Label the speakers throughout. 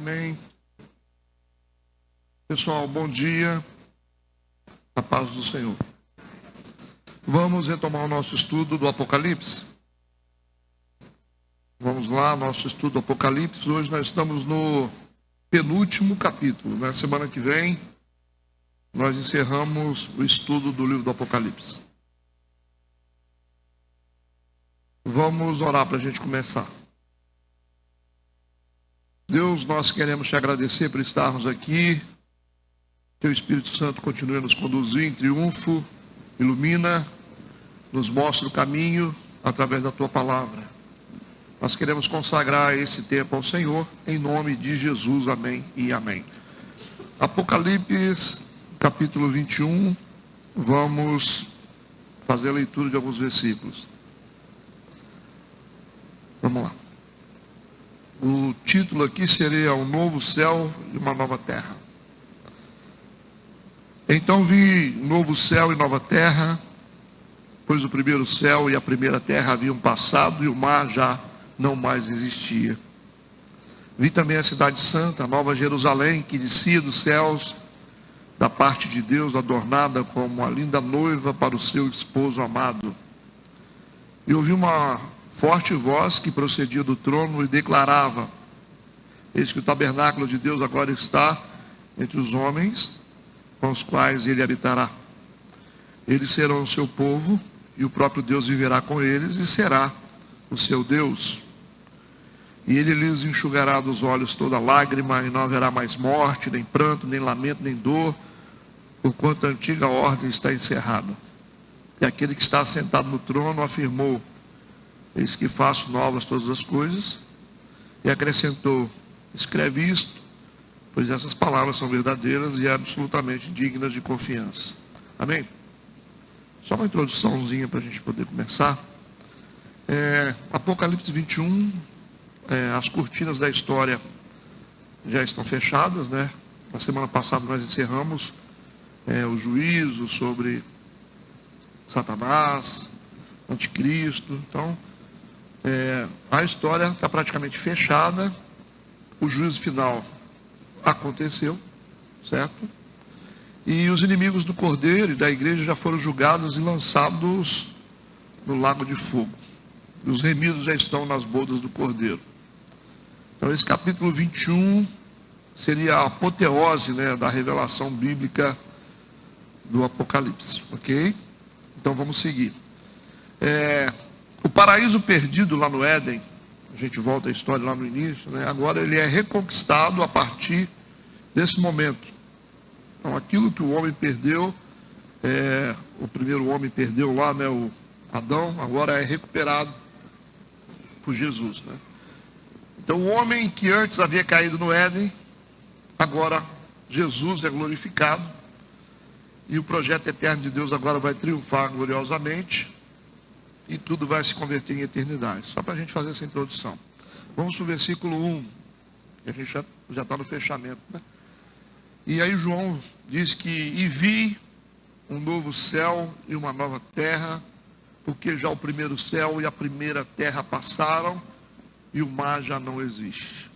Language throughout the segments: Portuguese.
Speaker 1: Amém. Pessoal, bom dia. A paz do Senhor. Vamos retomar o nosso estudo do Apocalipse. Vamos lá, nosso estudo do Apocalipse. Hoje nós estamos no penúltimo capítulo. Na semana que vem, nós encerramos o estudo do livro do Apocalipse. Vamos orar para a gente começar. Deus, nós queremos te agradecer por estarmos aqui. Teu Espírito Santo continue a nos conduzir em triunfo, ilumina, nos mostra o caminho através da tua palavra. Nós queremos consagrar esse tempo ao Senhor, em nome de Jesus, amém e amém. Apocalipse, capítulo 21, vamos fazer a leitura de alguns versículos. Vamos lá. O título aqui seria Um Novo Céu e uma Nova Terra. Então vi novo céu e nova terra, pois o primeiro céu e a primeira terra haviam passado e o mar já não mais existia. Vi também a cidade santa, a nova Jerusalém, que descia dos céus, da parte de Deus, adornada como uma linda noiva para o seu esposo amado. E ouvi uma forte voz que procedia do trono e declarava: eis que o tabernáculo de Deus agora está entre os homens, com os quais ele habitará. Eles serão o seu povo, e o próprio Deus viverá com eles, e será o seu Deus. E ele lhes enxugará dos olhos toda lágrima, e não haverá mais morte, nem pranto, nem lamento, nem dor, porquanto a antiga ordem está encerrada. E aquele que está sentado no trono afirmou: eis que faço novas todas as coisas. E acrescentou: escreve isto, pois essas palavras são verdadeiras e absolutamente dignas de confiança. Amém? Só uma introduçãozinha para a gente poder começar. Apocalipse 21, as cortinas da história já estão fechadas, né? Na semana passada nós encerramos o juízo sobre Satanás, Anticristo. Então, a história está praticamente fechada. O juízo final aconteceu, certo? E os inimigos do Cordeiro e da igreja já foram julgados e lançados no lago de fogo. E os remidos já estão nas bodas do Cordeiro. Então esse capítulo 21 seria a apoteose, né, da revelação bíblica do Apocalipse, ok? Então vamos seguir. O paraíso perdido lá no Éden, a gente volta à história lá no início, né? Agora ele é reconquistado a partir desse momento. Então aquilo que o homem perdeu, o primeiro homem perdeu lá, né, o Adão, agora é recuperado por Jesus, né? Então o homem que antes havia caído no Éden, agora Jesus é glorificado, e o projeto eterno de Deus agora vai triunfar gloriosamente, e tudo vai se converter em eternidade. Só para a gente fazer essa introdução. Vamos para o versículo 1, que a gente já está no fechamento, né? E aí João diz que: e vi um novo céu e uma nova terra, porque já o primeiro céu e a primeira terra passaram, e o mar já não existe.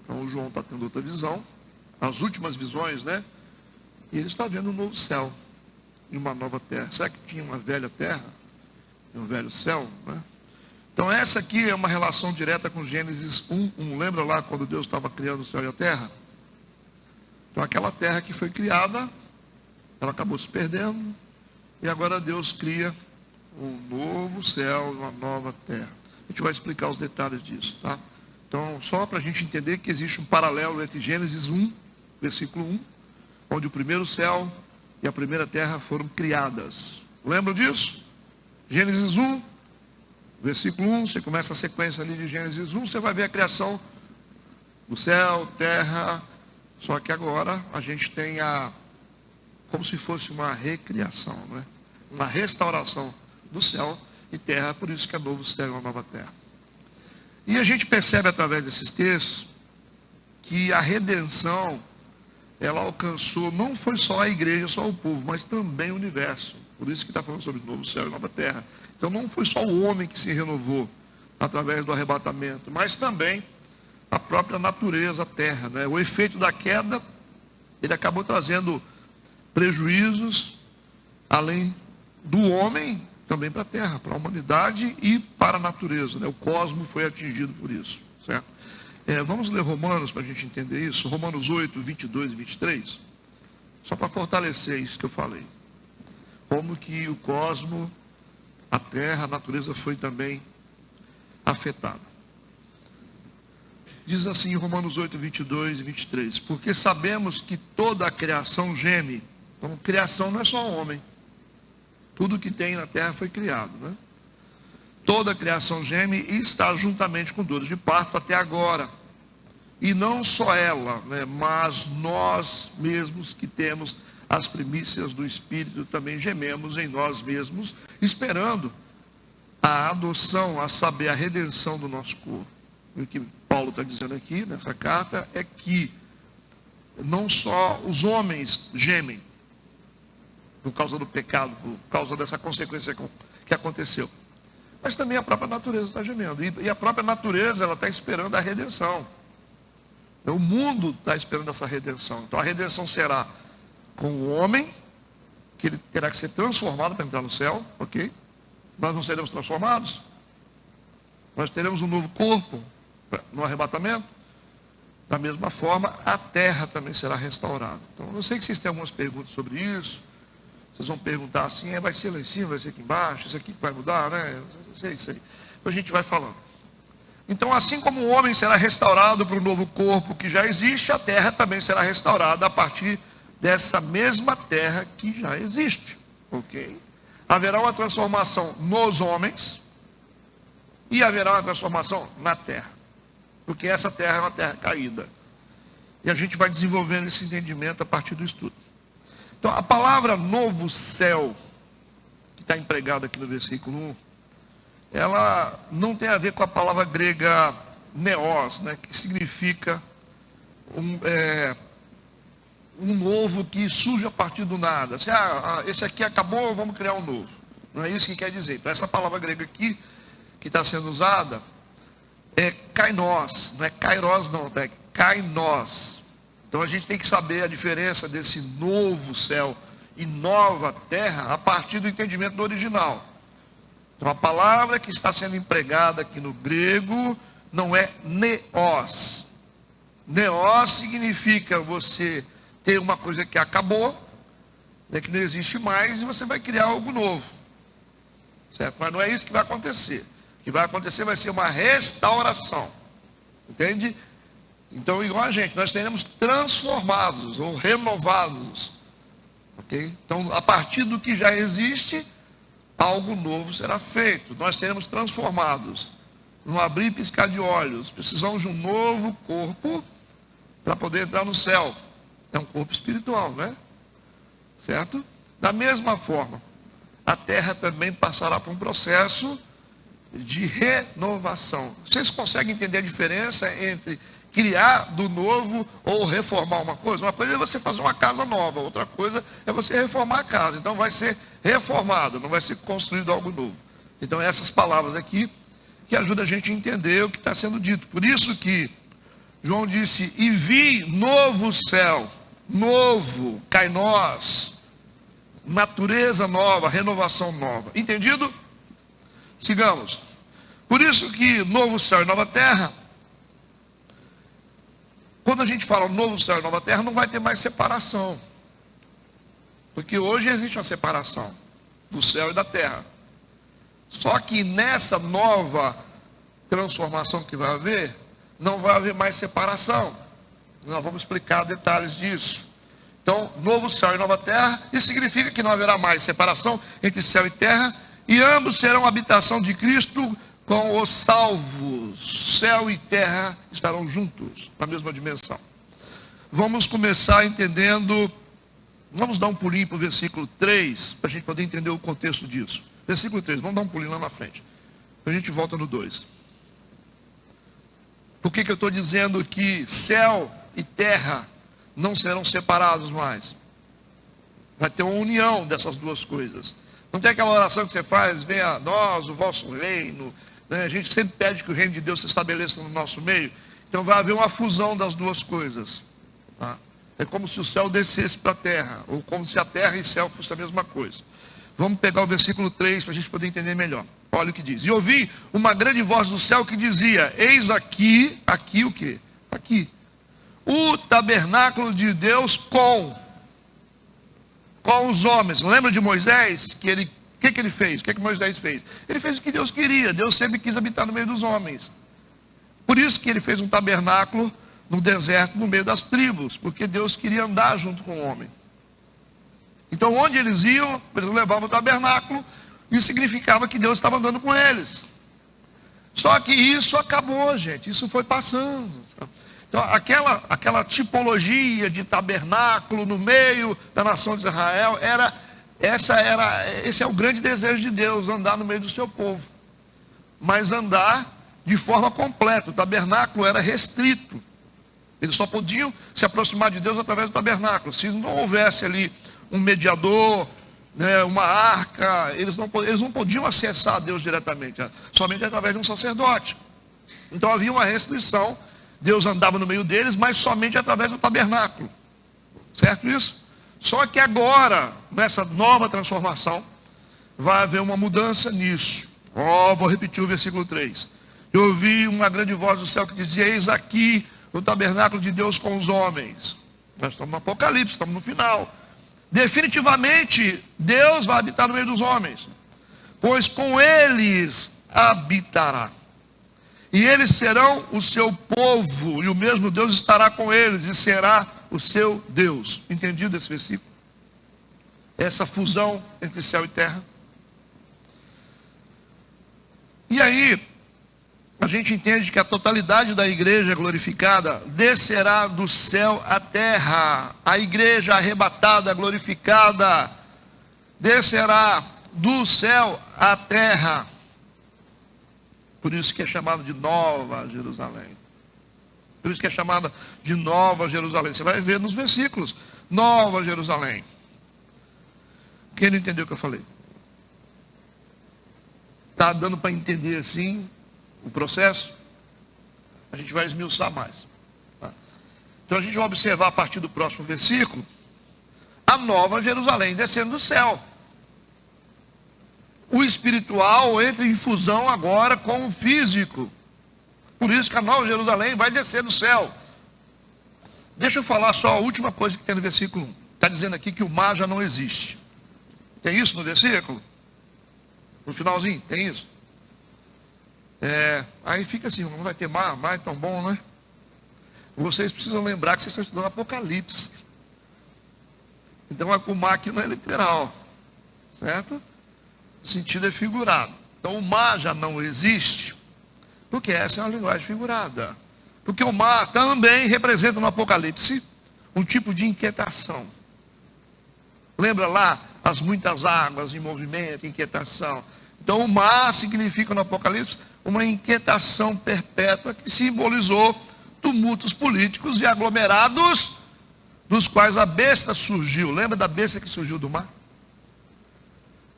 Speaker 1: Então o João está tendo outra visão, as últimas visões, né? E ele está vendo um novo céu e uma nova terra. Será que tinha uma velha terra? Um velho céu, né? Então essa aqui é uma relação direta com Gênesis 1:1. Lembra lá quando Deus estava criando o céu e a terra? Então aquela terra que foi criada, ela acabou se perdendo, e agora Deus cria um novo céu e uma nova terra. A gente vai explicar os detalhes disso, tá? Então só para a gente entender que existe um paralelo entre Gênesis 1, versículo 1, onde o primeiro céu e a primeira terra foram criadas. Lembram disso? Gênesis 1, versículo 1, você começa a sequência ali de Gênesis 1, você vai ver a criação do céu, terra, só que agora a gente tem como se fosse uma recriação, né? Uma restauração do céu e terra, por isso que é novo céu e uma nova terra. E a gente percebe através desses textos que a redenção, ela alcançou, não foi só a igreja, só o povo, mas também o universo. Por isso que está falando sobre novo céu e nova terra. Então não foi só o homem que se renovou através do arrebatamento, mas também a própria natureza, a terra, né? O efeito da queda, ele acabou trazendo prejuízos, além do homem, também para a terra, para a humanidade e para a natureza, né? O cosmos foi atingido por isso, certo? Vamos ler Romanos para a gente entender isso. Romanos 8, 22 e 23. Só para fortalecer isso que eu falei. Como que o cosmos, a terra, a natureza foi também afetada. Diz assim em Romanos 8, 22 e 23. Porque sabemos que toda a criação geme. Então, criação não é só homem. Tudo que tem na terra foi criado, né? Toda a criação geme e está juntamente com dores de parto até agora. E não só ela, né, mas nós mesmos que temos as primícias do Espírito também gememos em nós mesmos, esperando a adoção, a saber, a redenção do nosso corpo. O que Paulo está dizendo aqui nessa carta é que não só os homens gemem por causa do pecado, por causa dessa consequência que aconteceu, mas também a própria natureza está gemendo. E a própria natureza, ela está esperando a redenção. O mundo está esperando essa redenção. Então a redenção será com o homem, que ele terá que ser transformado para entrar no céu, ok? Nós não seremos transformados. Nós teremos um novo corpo no arrebatamento. Da mesma forma, a terra também será restaurada. Então, eu sei que vocês têm algumas perguntas sobre isso. Vocês vão perguntar assim, vai ser lá em cima, vai ser aqui embaixo, isso aqui que vai mudar, né? Sei. Então a gente vai falando. Então, assim como o homem será restaurado para o novo corpo que já existe, a terra também será restaurada a partir dessa mesma terra que já existe, ok? Haverá uma transformação nos homens e haverá uma transformação na terra, porque essa terra é uma terra caída. E a gente vai desenvolvendo esse entendimento a partir do estudo. Então, a palavra novo céu, que está empregada aqui no versículo 1, ela não tem a ver com a palavra grega neos, né, que significa um novo que surge a partir do nada. Assim, esse aqui acabou, vamos criar um novo. Não é isso que quer dizer. Então, essa palavra grega aqui, que está sendo usada, é kainos, não é kairos não, é kainos. Então a gente tem que saber a diferença desse novo céu e nova terra a partir do entendimento do original. Então a palavra que está sendo empregada aqui no grego não é neos. Neos significa você ter uma coisa que acabou, né, que não existe mais, e você vai criar algo novo. Certo? Mas não é isso que vai acontecer. O que vai acontecer vai ser uma restauração. Entende? Então, igual a gente, nós seremos transformados ou renovados. Ok? Então, a partir do que já existe, algo novo será feito. Nós seremos transformados. Não abrir e piscar de olhos. Precisamos de um novo corpo para poder entrar no céu. É um corpo espiritual, né? Certo? Da mesma forma, a terra também passará por um processo de renovação. Vocês conseguem entender a diferença entre criar do novo ou reformar uma coisa? Uma coisa é você fazer uma casa nova, outra coisa é você reformar a casa. Então vai ser reformado, não vai ser construído algo novo. Então essas palavras aqui que ajudam a gente a entender o que está sendo dito. Por isso que João disse, e vi novo céu, novo, kainos, natureza nova, renovação nova. Entendido? Sigamos. Por isso que novo céu e nova terra, quando a gente fala novo céu e nova terra, não vai ter mais separação. Porque hoje existe uma separação do céu e da terra. Só que nessa nova transformação que vai haver, não vai haver mais separação. Nós vamos explicar detalhes disso. Então, novo céu e nova terra, isso significa que não haverá mais separação entre céu e terra, e ambos serão habitação de Cristo com os salvos. Céu e terra estarão juntos, na mesma dimensão. Vamos começar entendendo, vamos dar um pulinho para o versículo 3, para a gente poder entender o contexto disso. Versículo 3, vamos dar um pulinho lá na frente. A gente volta no 2. Por que eu estou dizendo que céu e terra não serão separados mais? Vai ter uma união dessas duas coisas. Não tem aquela oração que você faz, venha a nós o vosso reino, né? A gente sempre pede que o reino de Deus se estabeleça no nosso meio. Então vai haver uma fusão das duas coisas. Tá? É como se o céu descesse para a terra, ou como se a terra e céu fossem a mesma coisa. Vamos pegar o versículo 3 para a gente poder entender melhor. Olha o que diz. E ouvi uma grande voz do céu que dizia: eis aqui o quê? Aqui. O tabernáculo de Deus com os homens. Lembra de Moisés? O que ele fez? O que Moisés fez? Ele fez o que Deus queria. Deus sempre quis habitar no meio dos homens. Por isso que ele fez um tabernáculo no deserto, no meio das tribos. Porque Deus queria andar junto com o homem. Então, onde eles iam, eles levavam o tabernáculo. Isso significava que Deus estava andando com eles. Só que isso acabou, gente. Isso foi passando. Então, aquela tipologia de tabernáculo no meio da nação de Israel, esse é o grande desejo de Deus, andar no meio do seu povo. Mas andar de forma completa. O tabernáculo era restrito. Eles só podiam se aproximar de Deus através do tabernáculo. Se não houvesse ali um mediador, né, uma arca, eles não podiam acessar a Deus diretamente, somente através de um sacerdote. Então havia uma restrição. Deus andava no meio deles, mas somente através do tabernáculo. Certo isso? Só que agora, nessa nova transformação, vai haver uma mudança nisso. Vou repetir o versículo 3. Eu ouvi uma grande voz do céu que dizia: eis aqui o tabernáculo de Deus com os homens. Nós estamos no Apocalipse, estamos no final. Definitivamente, Deus vai habitar no meio dos homens, pois com eles habitará. E eles serão o seu povo, e o mesmo Deus estará com eles, e será o seu Deus. Entendido esse versículo? Essa fusão entre céu e terra. E aí, a gente entende que a totalidade da igreja glorificada descerá do céu à terra. A igreja arrebatada, glorificada, descerá do céu à terra. Por isso que é chamado de Nova Jerusalém. Por isso que é chamada de Nova Jerusalém. Você vai ver nos versículos. Nova Jerusalém. Quem não entendeu o que eu falei? Está dando para entender assim o processo? A gente vai esmiuçar mais. Tá? Então a gente vai observar a partir do próximo versículo a Nova Jerusalém descendo do céu. O espiritual entra em fusão agora com o físico. Por isso que a Nova Jerusalém vai descer do céu. Deixa eu falar só a última coisa que tem no versículo 1. Está dizendo aqui que o mar já não existe. Tem isso no versículo? No finalzinho, tem isso? Aí fica assim, não vai ter mar, mar é tão bom, né? Vocês precisam lembrar que vocês estão estudando Apocalipse. Então o mar aqui não é literal. Certo? O sentido é figurado. Então o mar já não existe, porque essa é uma linguagem figurada. Porque o mar também representa no Apocalipse um tipo de inquietação. Lembra lá as muitas águas em movimento, inquietação. Então o mar significa no Apocalipse uma inquietação perpétua que simbolizou tumultos políticos e aglomerados, dos quais a besta surgiu. Lembra da besta que surgiu do mar?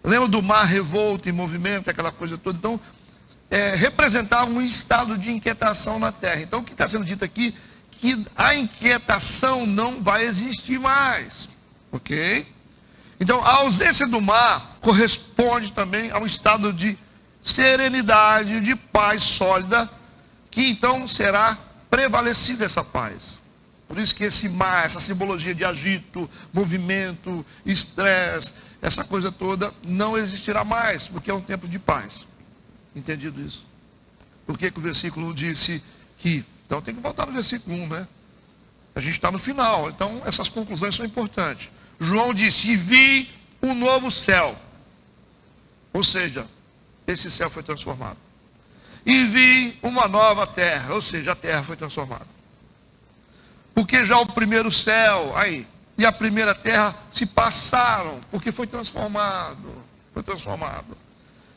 Speaker 1: Lembra do mar revolto, em movimento, aquela coisa toda? Então, representava um estado de inquietação na terra. Então, o que está sendo dito aqui? Que a inquietação não vai existir mais. Ok? Então, a ausência do mar corresponde também a um estado de serenidade, de paz sólida, que então será prevalecida essa paz. Por isso que esse mar, essa simbologia de agito, movimento, estresse, essa coisa toda não existirá mais, porque é um tempo de paz. Entendido isso? Por que o versículo 1 disse que... Então tem que voltar no versículo 1, né? A gente está no final, então essas conclusões são importantes. João disse: e vi um novo céu. Ou seja, esse céu foi transformado. E vi uma nova terra, ou seja, a terra foi transformada. Porque já o primeiro céu, e a primeira terra se passaram, porque foi transformado.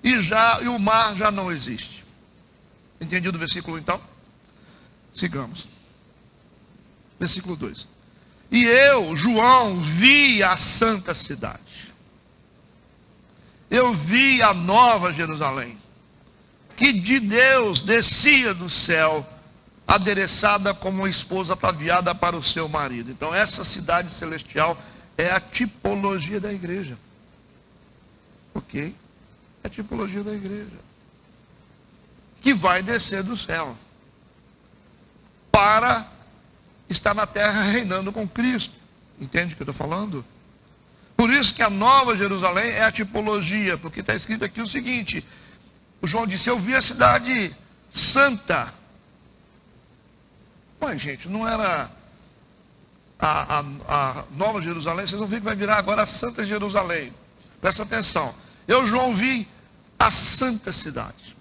Speaker 1: E o mar já não existe. Entendido o versículo então? Sigamos. Versículo 2. E eu, João, vi a santa cidade. Eu vi a Nova Jerusalém, que de Deus descia do céu, adereçada como uma esposa ataviada para o seu marido. Então essa cidade celestial é a tipologia da igreja. Ok? É a tipologia da igreja. Que vai descer do céu para estar na terra reinando com Cristo. Entende o que eu estou falando? Por isso que a Nova Jerusalém é a tipologia, porque está escrito aqui o seguinte: o João disse, eu vi a cidade santa. Mas, gente, não era a Nova Jerusalém, vocês vão ver que vai virar agora a Santa Jerusalém. Presta atenção. Eu, João, vi a santa cidade.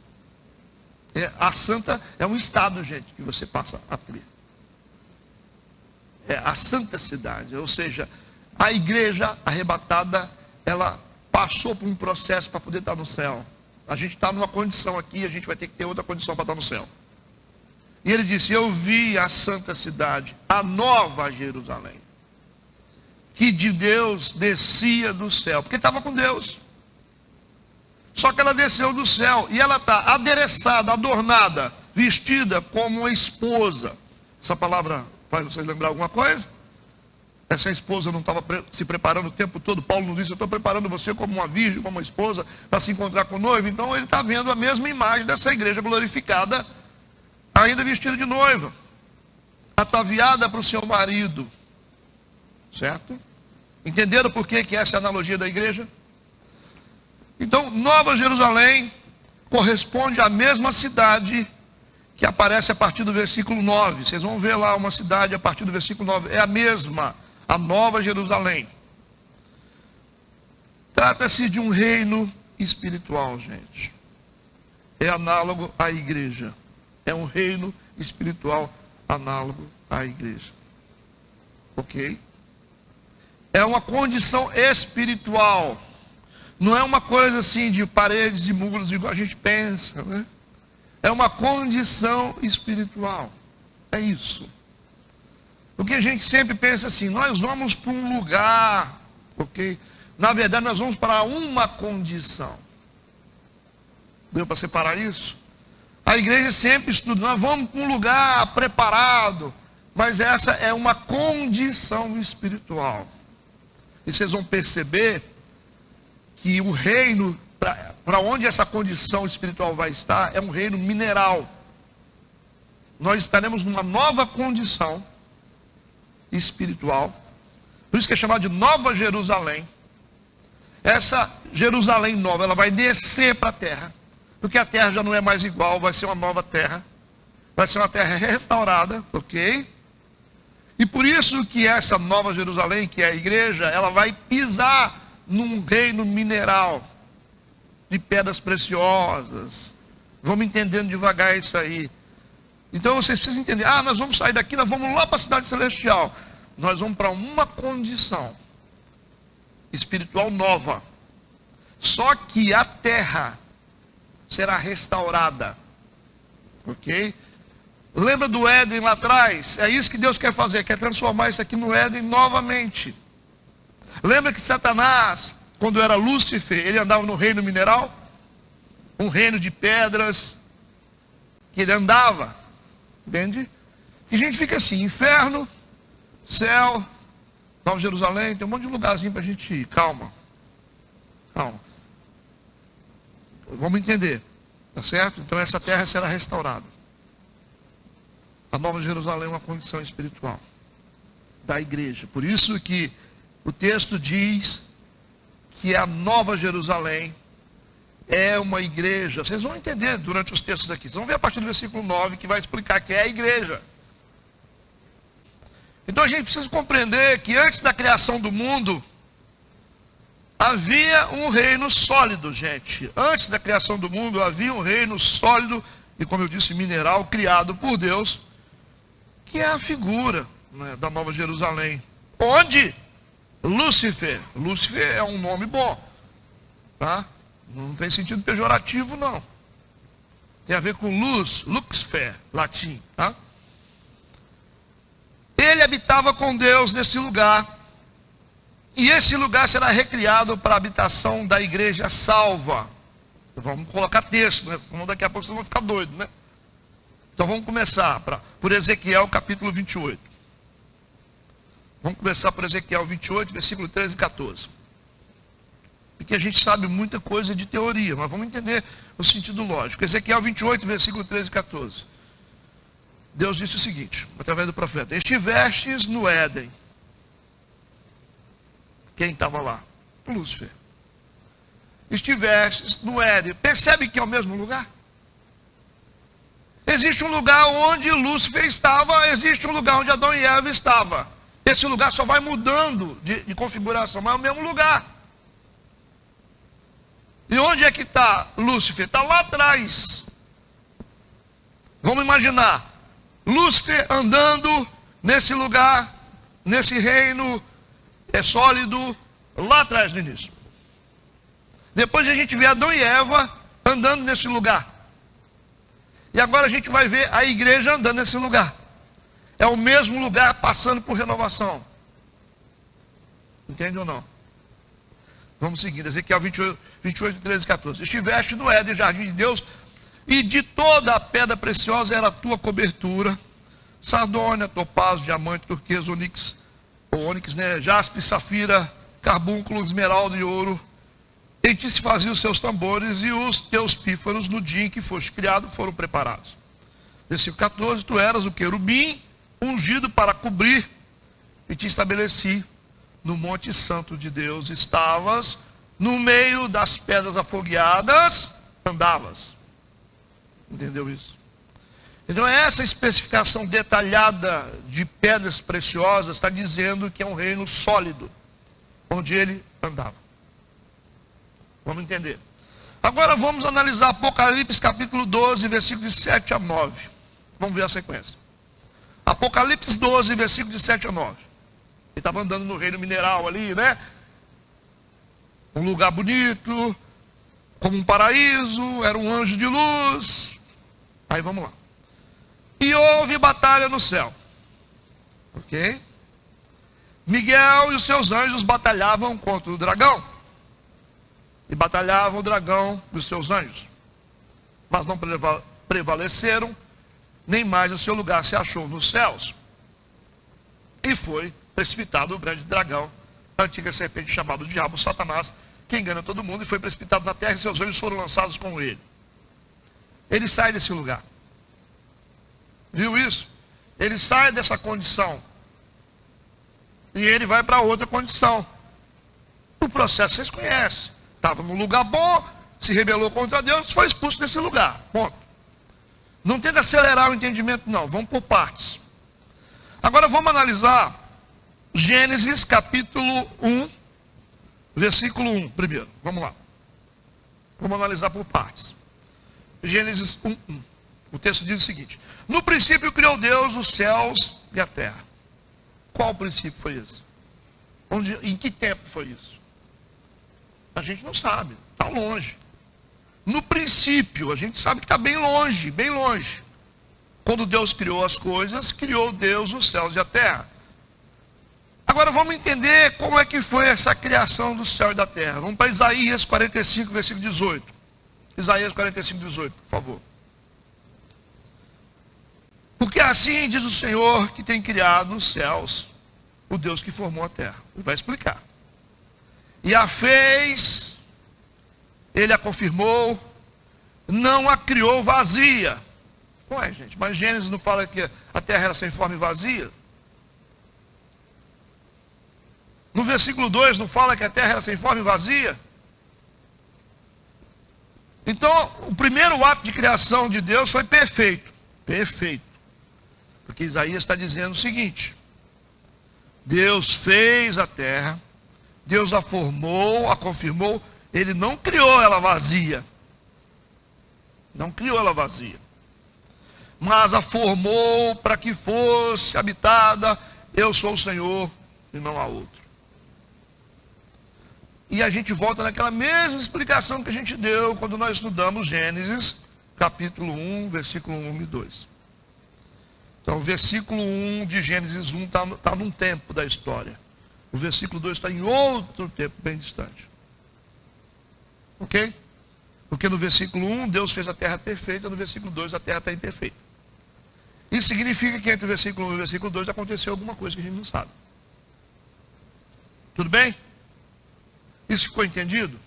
Speaker 1: A santa é um estado, gente, que você passa a ter. É a santa cidade, ou seja, a igreja arrebatada, ela passou por um processo para poder estar no céu. A gente está numa condição aqui, a gente vai ter que ter outra condição para estar no céu. E ele disse, eu vi a santa cidade, a nova Jerusalém, que de Deus descia do céu, porque estava com Deus. Só que ela desceu do céu, e ela está adereçada, adornada, vestida como uma esposa. Essa palavra faz vocês lembrar alguma coisa? Essa esposa não estava se preparando o tempo todo. Paulo não disse, eu estou preparando você como uma virgem, como uma esposa, para se encontrar com o noivo. Então ele está vendo a mesma imagem dessa igreja glorificada, ainda vestida de noiva, ataviada para o seu marido. Certo? Entenderam por que essa é a analogia da igreja? Então, Nova Jerusalém corresponde à mesma cidade que aparece a partir do versículo 9. Vocês vão ver lá uma cidade a partir do versículo 9. É a mesma, a Nova Jerusalém. Trata-se de um reino espiritual, gente. É análogo à igreja. É um reino espiritual análogo à igreja. Ok? É uma condição espiritual. Não é uma coisa assim de paredes e muros igual a gente pensa, né? É uma condição espiritual. É isso. Porque a gente sempre pensa assim, nós vamos para um lugar, ok? Na verdade, nós vamos para uma condição. Deu para separar isso? A igreja sempre estuda, nós vamos para um lugar preparado, mas essa é uma condição espiritual. E vocês vão perceber que o reino, para onde essa condição espiritual vai estar, é um reino mineral. Nós estaremos numa nova condição espiritual, por isso que é chamado de Nova Jerusalém. Essa Jerusalém nova, ela vai descer para a terra, porque a terra já não é mais igual, vai ser uma nova terra, vai ser uma terra restaurada, ok? E por isso que essa Nova Jerusalém, que é a igreja, ela vai pisar num reino mineral, de pedras preciosas. Vamos entendendo devagar isso aí. Então vocês precisam entender, nós vamos sair daqui, nós vamos lá para a cidade celestial. Nós vamos para uma condição espiritual nova. Só que a terra será restaurada. Ok? Lembra do Éden lá atrás? É isso que Deus quer fazer, quer transformar isso aqui no Éden novamente. Lembra que Satanás, quando era Lúcifer, ele andava no reino mineral? Um reino de pedras, que ele andava, entende? E a gente fica assim, inferno, céu, Nova Jerusalém, tem um monte de lugarzinho para a gente ir. Calma. Vamos entender, tá certo? Então essa terra será restaurada. A Nova Jerusalém é uma condição espiritual da igreja. Por isso que o texto diz que a Nova Jerusalém é uma igreja. Vocês vão entender durante os textos aqui. Vocês vão ver a partir do versículo 9 que vai explicar que é a igreja. Então a gente precisa compreender que antes da criação do mundo, havia um reino sólido, gente. Antes da criação do mundo, havia um reino sólido, e como eu disse, mineral, criado por Deus, que é a figura, né, da Nova Jerusalém. Onde? Lúcifer. Lúcifer é um nome bom, tá? Não tem sentido pejorativo, não. Tem a ver com luz, luxfer, latim, tá? Ele habitava com Deus nesse lugar, e esse lugar será recriado para a habitação da igreja salva. Vamos colocar texto, né? Senão daqui a pouco vocês vão ficar doidos, né? Então vamos começar por Ezequiel capítulo 28. Vamos começar por Ezequiel 28, versículo 13 e 14. Porque a gente sabe muita coisa de teoria, mas vamos entender o sentido lógico. Ezequiel 28, versículo 13 e 14. Deus disse o seguinte, através do profeta: estivestes no Éden. Quem estava lá? Lúcifer. Estivestes no Éden. Percebe que é o mesmo lugar? Existe um lugar onde Lúcifer estava, existe um lugar onde Adão e Eva estavam. Esse lugar só vai mudando de configuração, mas é o mesmo lugar. E onde é que está Lúcifer? Está lá atrás. Vamos imaginar Lúcifer andando nesse lugar, nesse reino sólido, lá atrás no início. Depois a gente vê Adão e Eva andando nesse lugar. E agora a gente vai ver a igreja andando nesse lugar. É o mesmo lugar passando por renovação. Entende ou não? Vamos seguindo. Ezequiel 28, 13 e 14. Estiveste no Éden, jardim de Deus, e de toda a pedra preciosa era a tua cobertura: sardônia, topázio, diamante, turquesa, ônix, jaspe, safira, carbúnculo, esmeralda e ouro. Em ti se faziam os seus tambores, e os teus pífaros no dia em que foste criado foram preparados. Versículo 14. Tu eras o querubim ungido para cobrir, e te estabeleci no monte santo de Deus. Estavas no meio das pedras afogueadas, andavas. Entendeu isso? Então essa especificação detalhada de pedras preciosas está dizendo que é um reino sólido, onde ele andava. Vamos entender. Agora vamos analisar Apocalipse capítulo 12, versículos de 7 a 9. Vamos ver a sequência. Apocalipse 12, versículos de 7 a 9. Ele estava andando no reino mineral ali, né? Um lugar bonito, como um paraíso, era um anjo de luz. Aí vamos lá. E houve batalha no céu. Ok? Miguel e os seus anjos batalhavam contra o dragão. E batalhavam o dragão e os seus anjos. Mas não prevaleceram, nem mais o seu lugar se achou nos céus. E foi precipitado o grande dragão, a antiga serpente chamada Diabo, Satanás, que engana todo mundo, e foi precipitado na terra, e seus anjos foram lançados com ele. Ele sai desse lugar. Viu isso? Ele sai dessa condição. E ele vai para outra condição. O processo vocês conhecem. Estava num lugar bom, se rebelou contra Deus, foi expulso desse lugar. Ponto. Não tenta acelerar o entendimento, não. Vamos por partes. Agora vamos analisar Gênesis capítulo 1, versículo 1 primeiro. Vamos lá. Vamos analisar por partes. Gênesis 1, 1. O texto diz o seguinte: no princípio criou Deus os céus e a terra. Qual princípio foi esse? Em que tempo foi isso? A gente não sabe, está longe. No princípio, a gente sabe que está bem longe, bem longe. Quando Deus criou as coisas, criou Deus os céus e a terra. Agora vamos entender como é que foi essa criação do céu e da terra. Vamos para Isaías 45, versículo 18. Isaías 45, 18, por favor. Porque assim diz o Senhor que tem criado os céus, o Deus que formou a terra. Ele vai explicar. E a fez, ele a confirmou, não a criou vazia. Ué, gente, mas Gênesis não fala que a terra era sem forma e vazia? No versículo 2 não fala que a terra era sem forma e vazia? Então, o primeiro ato de criação de Deus foi perfeito. Perfeito. Porque Isaías está dizendo o seguinte: Deus fez a terra, Deus a formou, a confirmou, Ele não criou ela vazia. Não criou ela vazia. Mas a formou para que fosse habitada. Eu sou o Senhor e não há outro. E a gente volta naquela mesma explicação que a gente deu quando nós estudamos Gênesis, capítulo 1, versículo 1 e 2. Então, o versículo 1 de Gênesis 1 está num tempo da história. O versículo 2 está em outro tempo bem distante. Ok? Porque no versículo 1, Deus fez a terra perfeita, no versículo 2, a terra está imperfeita. Isso significa que entre o versículo 1 e o versículo 2 aconteceu alguma coisa que a gente não sabe. Tudo bem? Isso ficou entendido?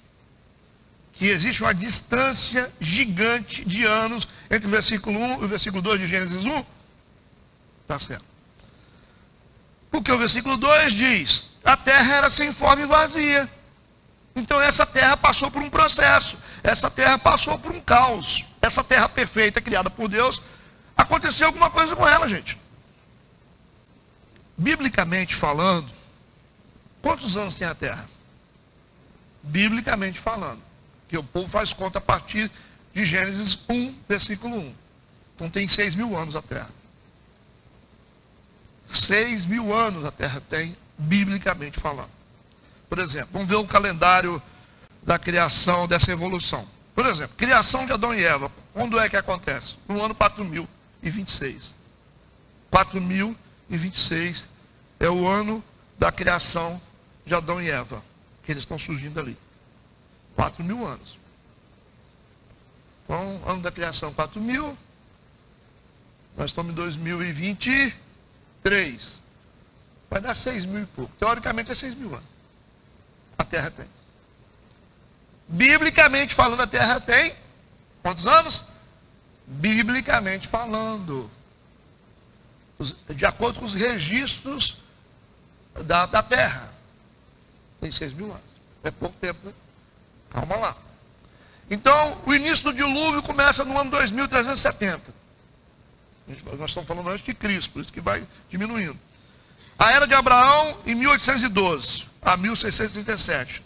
Speaker 1: Que existe uma distância gigante de anos entre o versículo 1 e o versículo 2 de Gênesis 1? Está certo. Porque o versículo 2 diz: a terra era sem forma e vazia. Então essa terra passou por um processo. Essa terra passou por um caos. Essa terra perfeita, criada por Deus, aconteceu alguma coisa com ela, gente. Biblicamente falando, quantos anos tem a terra? Biblicamente falando. Que o povo faz conta a partir de Gênesis 1, versículo 1. Então tem 6.000 anos a terra. 6.000 anos a terra tem, biblicamente falando. Por exemplo, vamos ver o calendário da criação, dessa evolução. Por exemplo, criação de Adão e Eva. Quando é que acontece? No ano 4026. 4026 é o ano da criação de Adão e Eva, que eles estão surgindo ali. 4.000 anos. Então, ano da criação 4.000. Nós estamos em 2023. Vai dar 6.000 e pouco. Teoricamente é 6.000 anos. A Terra tem. Biblicamente falando, a Terra tem quantos anos? Biblicamente falando. De acordo com os registros da Terra. Tem 6.000 anos. É pouco tempo, né? Calma lá. Então, o início do dilúvio começa no ano 2370. Nós estamos falando antes de Cristo, por isso que vai diminuindo. A era de Abraão em 1812 a 1637.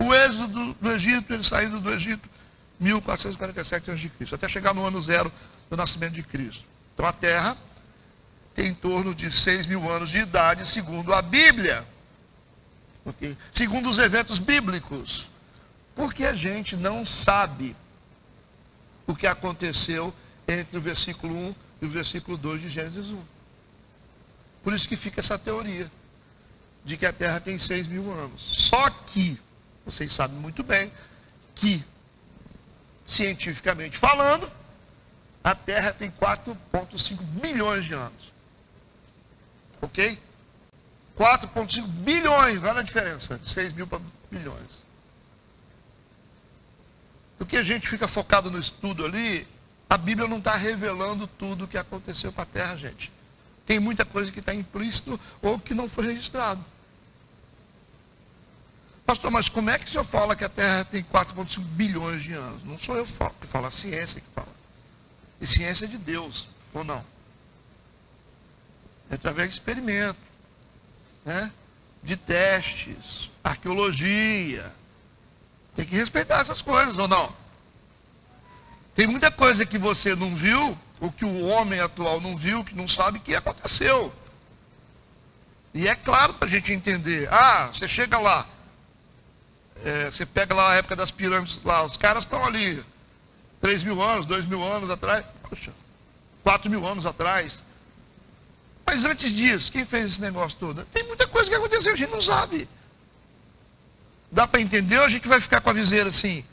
Speaker 1: O êxodo do Egito, ele saindo do Egito, 1447 a.C., até chegar no ano zero do nascimento de Cristo. Então a Terra tem em torno de 6.000 anos de idade, segundo a Bíblia. Okay? Segundo os eventos bíblicos. Porque a gente não sabe o que aconteceu entre o versículo 1 e o versículo 2 de Gênesis 1. Por isso que fica essa teoria de que a Terra tem 6.000 anos. Só que, vocês sabem muito bem, que, cientificamente falando, a Terra tem 4,5 bilhões de anos. Ok? 4,5 bilhões, olha a diferença, de 6.000 para bilhões. Porque a gente fica focado no estudo ali, a Bíblia não está revelando tudo o que aconteceu com a Terra, gente. Tem muita coisa que está implícito ou que não foi registrado. Pastor, mas como é que o senhor fala que a Terra tem 4,5 bilhões de anos? Não sou eu que falo, a ciência que fala. E ciência é de Deus, ou não? É através de experimento, né? De testes, arqueologia. Tem que respeitar essas coisas, ou não? Tem muita coisa que você não viu, ou que o homem atual não viu, que não sabe que aconteceu. E é claro para a gente entender. Ah, você chega lá, você pega lá a época das pirâmides, lá, os caras estão ali, 3.000 anos, 2.000 anos atrás, poxa, 4.000 anos atrás. Mas antes disso, quem fez esse negócio todo? Tem muita coisa que aconteceu, a gente não sabe. Dá para entender ou a gente vai ficar com a viseira assim?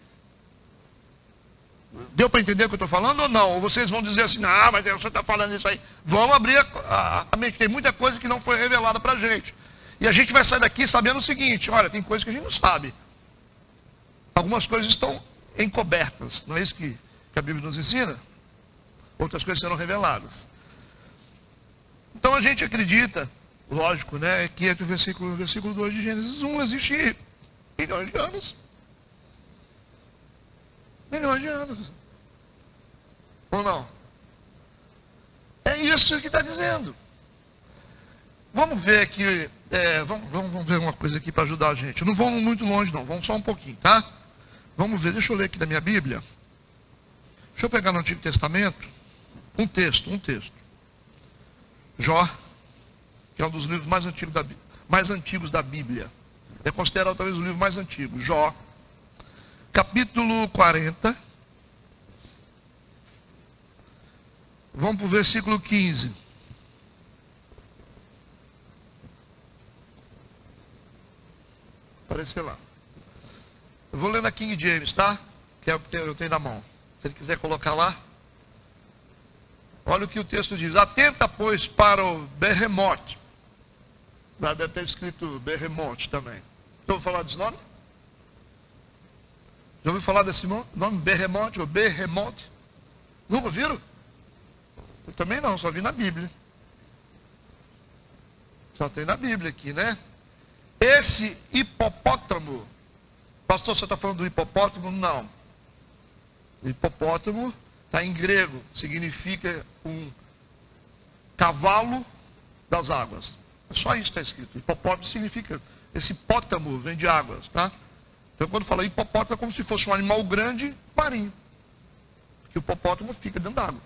Speaker 1: Deu para entender o que eu estou falando ou não? Ou vocês vão dizer assim, ah, mas você está falando isso aí. Vamos abrir a mente. Tem muita coisa que não foi revelada para a gente. E a gente vai sair daqui sabendo o seguinte, olha, tem coisas que a gente não sabe. Algumas coisas estão encobertas. Não é isso que a Bíblia nos ensina? Outras coisas serão reveladas. Então a gente acredita, lógico, né, que entre o versículo 1 e o versículo 2 de Gênesis 1 existe milhões de anos. Milhões de anos. Ou não? É isso que está dizendo. Vamos ver aqui, vamos ver uma coisa aqui para ajudar a gente. Não vamos muito longe não, vamos só um pouquinho, tá? Vamos ver, deixa eu ler aqui da minha Bíblia. Deixa eu pegar no Antigo Testamento, um texto. Jó, que é um dos livros mais antigos da Bíblia. É considerado talvez o livro mais antigo. Jó, capítulo 40. Vamos para o versículo 15. Aparecer lá. Eu vou ler na King James, tá? Que é o que eu tenho na mão. Se ele quiser colocar lá. Olha o que o texto diz. Atenta, pois, para o Behemoth. Lá deve ter escrito Behemoth também. Já ouviu falar desse nome? Já ouviu falar desse nome? Behemoth ou Behemoth? Nunca ouviram? Eu também não, só vi na Bíblia. Só tem na Bíblia aqui, né? Esse hipopótamo. Pastor, você está falando do hipopótamo? Não. Hipopótamo está em grego. Significa um cavalo das águas. É só isso que está escrito. Hipopótamo significa, esse hipótamo vem de águas, tá? Então quando fala hipopótamo é como se fosse um animal grande marinho. Porque o hipopótamo fica dentro d'água.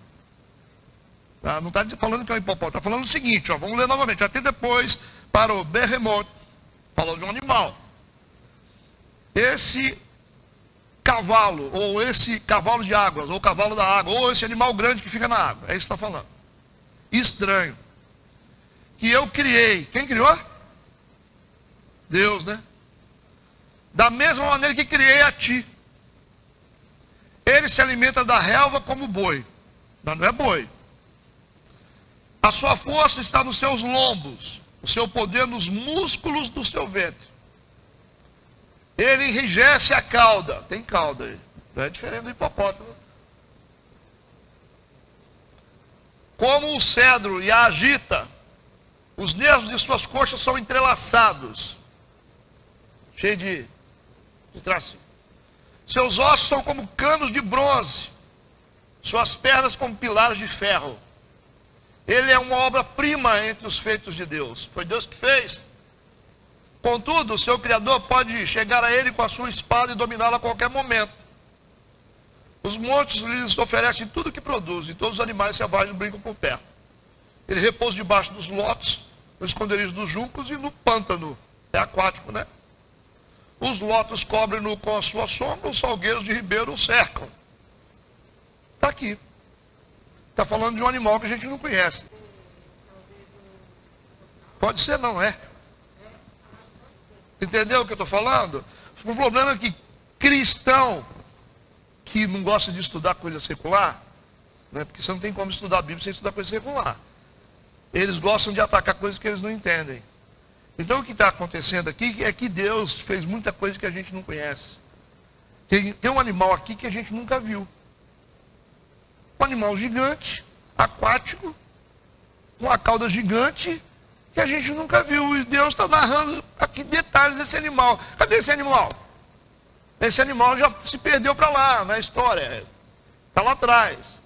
Speaker 1: Tá? Não está falando que é um hipopótamo, está falando o seguinte, ó, vamos ler novamente. Até depois para o Behemoth, falou de um animal. Esse cavalo, ou esse cavalo de águas, ou cavalo da água, ou esse animal grande que fica na água. É isso que está falando. Estranho. Que eu criei. Quem criou? Deus, né? Da mesma maneira que criei a ti. Ele se alimenta da relva como boi. Mas não é boi. A sua força está nos seus lombos. O seu poder nos músculos do seu ventre. Ele enrijece a cauda. Tem cauda aí. Não é diferente do hipopótamo. Como o cedro e a agita. Os nervos de suas coxas são entrelaçados. Cheio de tracinho. Seus ossos são como canos de bronze. Suas pernas como pilares de ferro. Ele é uma obra-prima entre os feitos de Deus. Foi Deus que fez. Contudo, o seu Criador pode chegar a ele com a sua espada e dominá-lo a qualquer momento. Os montes lhes oferecem tudo o que produzem, e todos os animais selvagens brincam por perto. Ele repousa debaixo dos lotos, no esconderijo dos juncos e no pântano. É aquático, né? Os lotos cobrem-no com a sua sombra, os salgueiros de ribeiro o cercam. Está aqui. Está falando de um animal que a gente não conhece. Pode ser, não é? Entendeu o que eu estou falando? O problema é que cristão que não gosta de estudar coisa secular, né, porque você não tem como estudar a Bíblia sem estudar coisa secular. Eles gostam de atacar coisas que eles não entendem. Então o que está acontecendo aqui é que Deus fez muita coisa que a gente não conhece. Tem um animal aqui que a gente nunca viu. Um animal gigante, aquático, com uma cauda gigante, que a gente nunca viu. E Deus está narrando aqui detalhes desse animal. Cadê esse animal? Esse animal já se perdeu para lá, na história. Está lá atrás.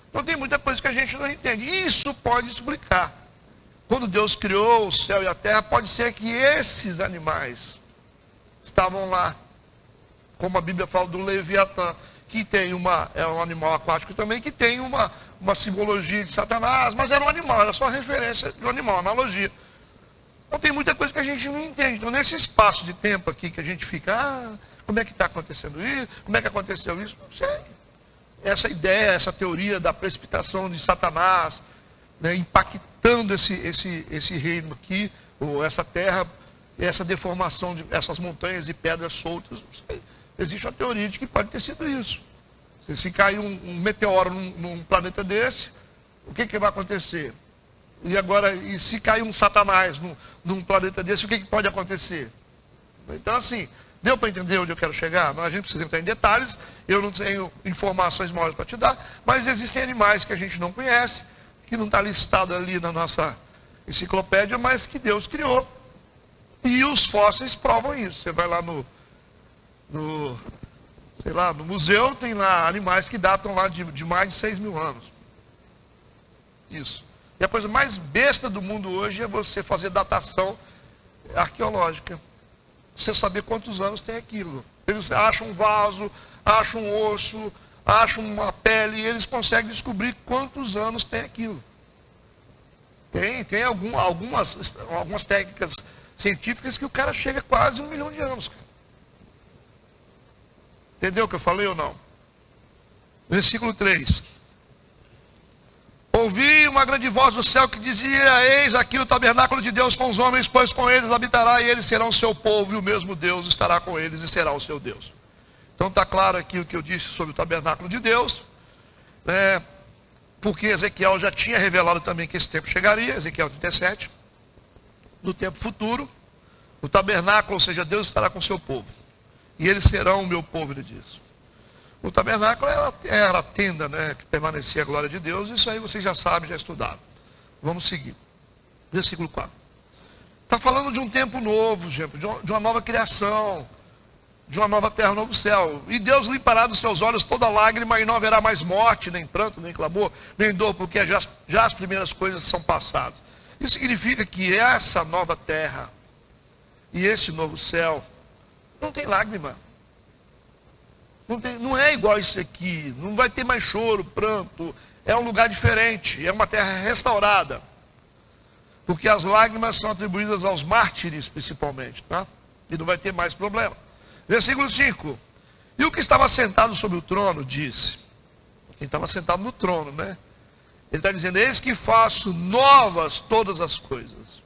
Speaker 1: Então tem muita coisa que a gente não entende. Isso pode explicar. Quando Deus criou o céu e a terra, pode ser que esses animais estavam lá. Como a Bíblia fala do Leviatã, que tem é um animal aquático também, que tem uma simbologia de Satanás, mas era um animal, era só referência de um animal, analogia. Então tem muita coisa que a gente não entende. Então nesse espaço de tempo aqui que a gente fica, como é que está acontecendo isso? Como é que aconteceu isso? Não sei. Essa ideia, essa teoria da precipitação de Satanás, né, impactando esse reino aqui, ou essa terra, essa deformação de essas montanhas e pedras soltas, não sei. Existe uma teoria de que pode ter sido isso. Se cair um meteoro num planeta desse, o que vai acontecer? E agora, e se cair um Satanás num planeta desse, o que pode acontecer? Então assim, deu para entender onde eu quero chegar? A gente precisa entrar em detalhes, eu não tenho informações maiores para te dar, mas existem animais que a gente não conhece, que não está listado ali na nossa enciclopédia, mas que Deus criou. E os fósseis provam isso. Você vai lá no museu, tem lá animais que datam lá de mais de 6.000 anos. Isso. E a coisa mais besta do mundo hoje é você fazer datação arqueológica. Você saber quantos anos tem aquilo. Eles acham um vaso, acham um osso, acham uma pele, e eles conseguem descobrir quantos anos tem aquilo. Tem algumas técnicas científicas que o cara chega a quase 1 milhão de anos. Entendeu o que eu falei ou não? Versículo 3. Ouvi uma grande voz do céu que dizia: eis aqui o tabernáculo de Deus com os homens, pois com eles habitará, e eles serão o seu povo, e o mesmo Deus estará com eles e será o seu Deus. Então está claro aqui o que eu disse sobre o tabernáculo de Deus. porque Ezequiel já tinha revelado também que esse tempo chegaria, Ezequiel 37, no tempo futuro, o tabernáculo, ou seja, Deus estará com o seu povo, e eles serão o meu povo, ele diz. O tabernáculo era a tenda, né, que permanecia a glória de Deus. Isso aí vocês já sabem, já estudaram. Vamos seguir. Versículo 4. Está falando de um tempo novo, gente, de uma nova criação, de uma nova terra, um novo céu. E Deus limpará dos seus olhos toda lágrima, e não haverá mais morte, nem pranto, nem clamor, nem dor, porque já as primeiras coisas são passadas. Isso significa que essa nova terra e esse novo céu não tem lágrima. Não é igual isso aqui, não vai ter mais choro, pranto, é um lugar diferente, é uma terra restaurada, porque as lágrimas são atribuídas aos mártires principalmente, tá? E não vai ter mais problema. Versículo 5, e o que estava sentado sobre o trono disse, quem estava sentado no trono, né? Ele está dizendo, eis que faço novas todas as coisas.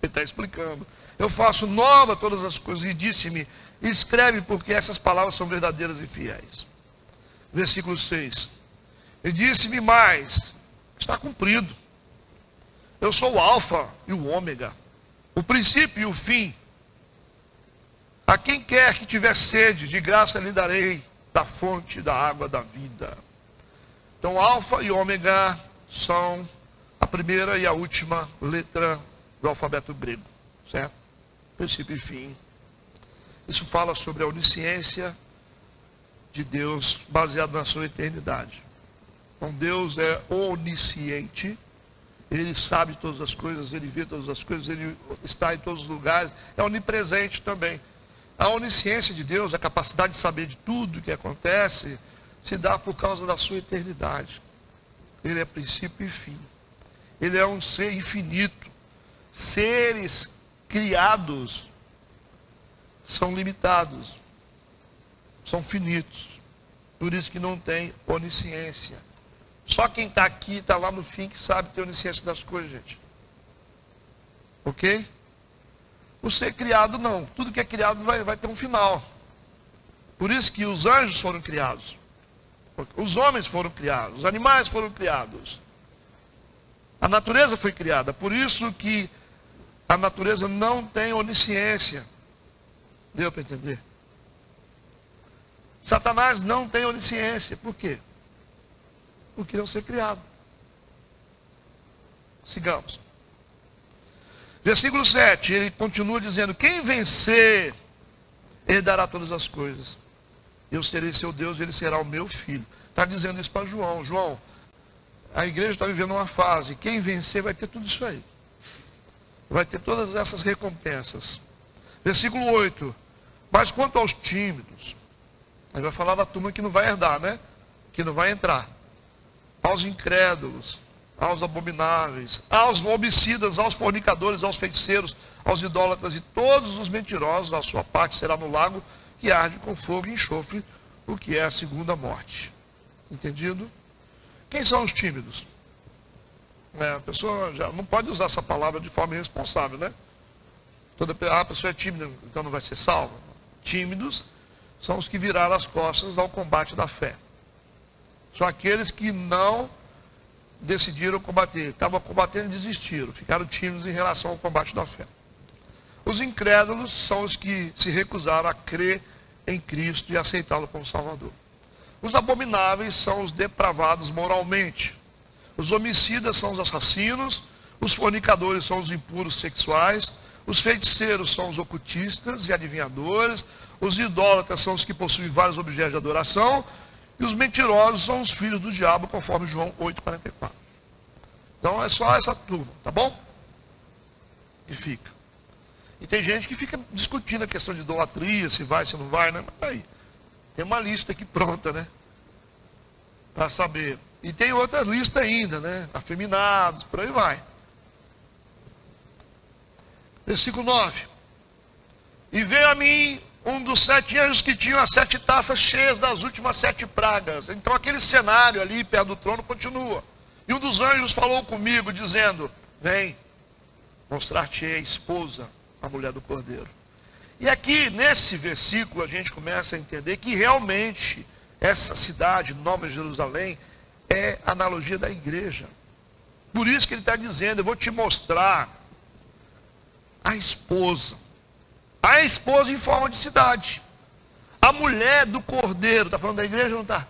Speaker 1: Ele está explicando, eu faço nova todas as coisas, e disse-me, escreve, porque essas palavras são verdadeiras e fiéis. Versículo 6. E disse-me mais, está cumprido. Eu sou o alfa e o ômega, o princípio e o fim. A quem quer que tiver sede, de graça lhe darei da fonte da água da vida. Então, alfa e ômega são a primeira e a última letra do alfabeto grego, certo? Princípio e fim. Isso fala sobre a onisciência de Deus, baseado na sua eternidade. Então Deus é onisciente, Ele sabe todas as coisas, Ele vê todas as coisas, Ele está em todos os lugares, é onipresente também. A onisciência de Deus, a capacidade de saber de tudo o que acontece, se dá por causa da sua eternidade. Ele é princípio e fim. Ele é um ser infinito. Seres criados são limitados, são finitos, por isso que não tem onisciência. Só quem está aqui, está lá no fim, que sabe ter onisciência das coisas, gente. Ok? O ser criado não, tudo que é criado vai ter um final. Por isso que os anjos foram criados, os homens foram criados, os animais foram criados, a natureza foi criada. Por isso que a natureza não tem onisciência. Deu para entender? Satanás não tem onisciência. Por quê? Porque ele é um ser criado. Sigamos. Versículo 7, ele continua dizendo, quem vencer, herdará todas as coisas. Eu serei seu Deus e ele será o meu filho. Está dizendo isso para João. João, a igreja está vivendo uma fase, quem vencer vai ter tudo isso aí. Vai ter todas essas recompensas. Versículo 8, mas quanto aos tímidos, aí vai falar da turma que não vai herdar, né? Que não vai entrar. Aos incrédulos, aos abomináveis, aos homicidas, aos fornicadores, aos feiticeiros, aos idólatras e todos os mentirosos, a sua parte será no lago que arde com fogo e enxofre, o que é a segunda morte. Entendido? Quem são os tímidos? A pessoa já não pode usar essa palavra de forma irresponsável, né? A pessoa é tímida, então não vai ser salva. Tímidos são os que viraram as costas ao combate da fé. São aqueles que não decidiram combater, estavam combatendo e desistiram, ficaram tímidos em relação ao combate da fé. Os incrédulos são os que se recusaram a crer em Cristo e aceitá-lo como Salvador. Os abomináveis são os depravados moralmente. Os homicidas são os assassinos, os fornicadores são os impuros sexuais, os feiticeiros são os ocultistas e adivinhadores, os idólatras são os que possuem vários objetos de adoração, e os mentirosos são os filhos do diabo, conforme João 8,44. Então é só essa turma, tá bom? Que fica. E tem gente que fica discutindo a questão de idolatria, se vai, se não vai, né? Mas aí, tem uma lista aqui pronta, né? Para saber. E tem outra lista ainda, né? Afeminados, por aí vai. Versículo 9. E veio a mim um dos 7 anjos que tinham as 7 taças cheias das últimas 7 pragas. Então aquele cenário ali perto do trono continua. E um dos anjos falou comigo, dizendo, vem, mostrar-te-ei a esposa, a mulher do Cordeiro. E aqui, nesse versículo, a gente começa a entender que realmente essa cidade, Nova Jerusalém, é a analogia da igreja. Por isso que ele está dizendo, eu vou te mostrar a esposa. A esposa em forma de cidade. A mulher do cordeiro. Está falando da igreja ou não está?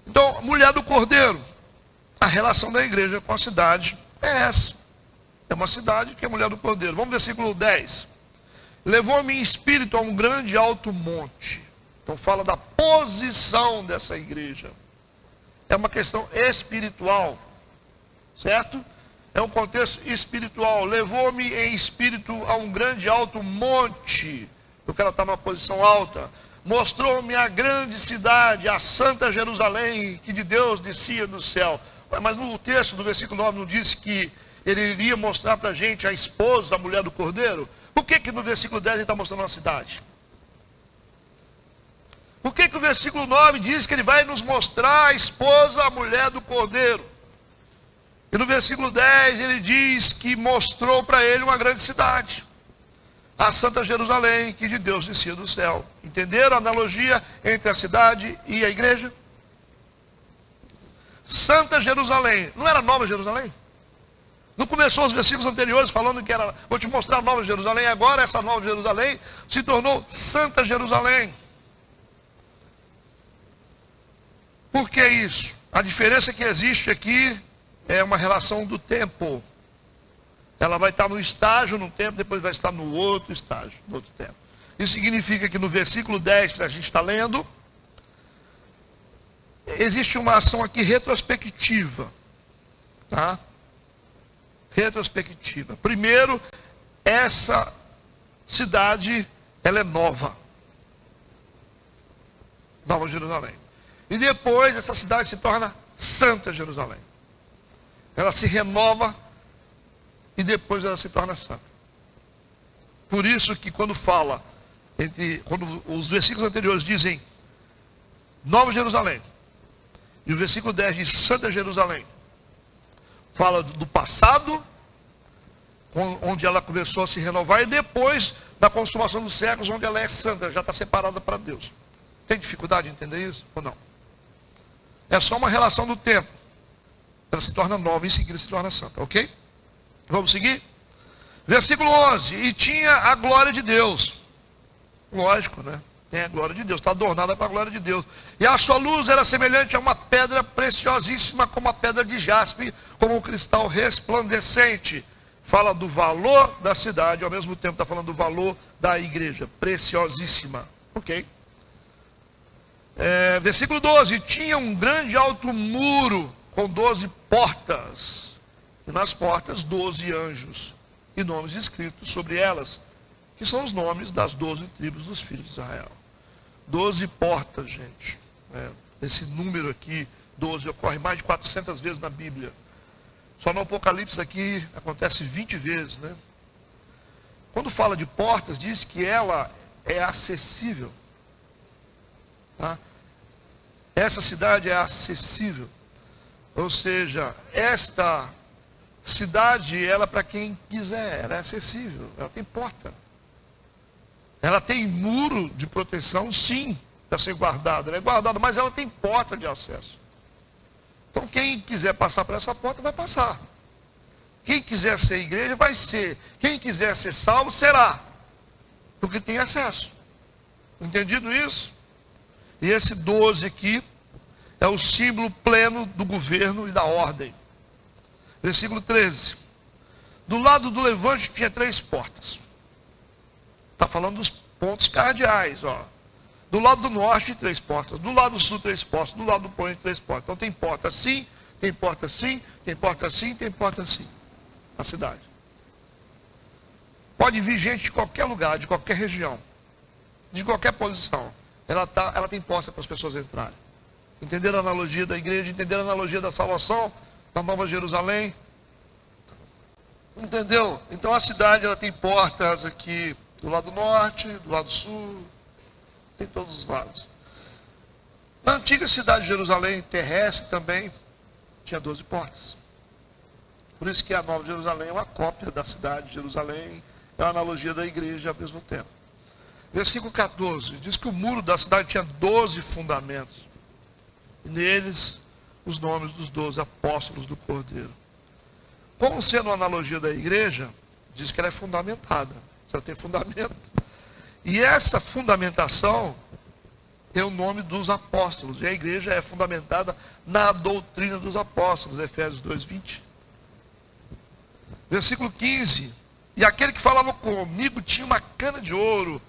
Speaker 1: Então, mulher do cordeiro. A relação da igreja com a cidade é essa. É uma cidade que é mulher do cordeiro. Vamos versículo 10. Levou-me em espírito a um grande alto monte. Então fala da posição dessa igreja. É uma questão espiritual. Certo? É um contexto espiritual. Levou-me em espírito a um grande alto monte. Porque ela está numa posição alta. Mostrou-me a grande cidade, a santa Jerusalém, que de Deus descia do céu. Mas no texto do versículo 9 não diz que ele iria mostrar para a gente a esposa, a mulher do cordeiro? Por que no versículo 10 ele está mostrando uma cidade? Por que o versículo 9 diz que ele vai nos mostrar a esposa, a mulher do cordeiro? E no versículo 10 ele diz que mostrou para ele uma grande cidade. A santa Jerusalém, que de Deus descia do céu. Entenderam a analogia entre a cidade e a igreja? Santa Jerusalém. Não era Nova Jerusalém? Não começou os versículos anteriores falando que era, vou te mostrar a Nova Jerusalém, agora essa Nova Jerusalém se tornou Santa Jerusalém. Por que isso? A diferença que existe aqui é uma relação do tempo. Ela vai estar no estágio, num tempo, depois vai estar no outro estágio, no outro tempo. Isso significa que no versículo 10 que a gente está lendo, existe uma ação aqui retrospectiva. Tá? Retrospectiva. Primeiro, essa cidade, ela é nova. Nova Jerusalém. E depois, essa cidade se torna Santa Jerusalém. Ela se renova e depois ela se torna santa. Por isso que quando fala, quando os versículos anteriores dizem Nova Jerusalém, e o versículo 10 diz Santa Jerusalém, fala do passado, onde ela começou a se renovar, e depois da consumação dos séculos, onde ela é santa, já está separada para Deus. Tem dificuldade de entender isso ou não? É só uma relação do tempo. Ela se torna nova e em seguida se torna santa, ok? Vamos seguir? Versículo 11. E tinha a glória de Deus. Lógico, né? Tem a glória de Deus, está adornada para a glória de Deus. E a sua luz era semelhante a uma pedra preciosíssima, como a pedra de jaspe, como um cristal resplandecente. Fala do valor da cidade, ao mesmo tempo está falando do valor da igreja. Preciosíssima. Ok? Versículo 12. Tinha um grande alto muro com 12 portas. E nas portas 12 anjos. E nomes escritos sobre elas, que são os nomes das 12 tribos dos filhos de Israel. 12 portas, gente. Esse número aqui, 12, ocorre mais de 400 vezes na Bíblia. Só no Apocalipse aqui acontece 20 vezes, né? Quando fala de portas, diz que ela é acessível. Tá? Essa cidade é acessível. Ou seja, esta cidade, ela para quem quiser, ela é acessível. Ela tem porta. Ela tem muro de proteção, sim, para ser guardada. Ela é guardada, mas ela tem porta de acesso. Então quem quiser passar por essa porta, vai passar. Quem quiser ser igreja, vai ser. Quem quiser ser salvo, será. Porque tem acesso. Entendido isso? E esse 12 aqui é o símbolo pleno do governo e da ordem. Versículo 13. Do lado do levante tinha 3 portas. Está falando dos pontos cardeais, ó. Do lado do norte, 3 portas. Do lado do sul, 3 portas. Do lado do poente, 3 portas. Então tem porta assim, tem porta assim, tem porta assim, tem porta assim. Na cidade. Pode vir gente de qualquer lugar, de qualquer região, de qualquer posição. Ela tem porta para as pessoas entrarem. Entenderam a analogia da igreja? Entenderam a analogia da salvação? Da Nova Jerusalém? Entendeu? Então a cidade, ela tem portas aqui do lado norte, do lado sul, tem todos os lados. Na antiga cidade de Jerusalém, terrestre também, tinha 12 portas. Por isso que a Nova Jerusalém é uma cópia da cidade de Jerusalém, é uma analogia da igreja ao mesmo tempo. Versículo 14, diz que o muro da cidade tinha 12 fundamentos. e neles os nomes dos 12 apóstolos do Cordeiro. Como sendo uma analogia da igreja, diz que ela é fundamentada, ela tem fundamento. E essa fundamentação é o nome dos apóstolos, e a igreja é fundamentada na doutrina dos apóstolos, Efésios 2:20. Versículo 15, e aquele que falava comigo tinha uma cana de ouro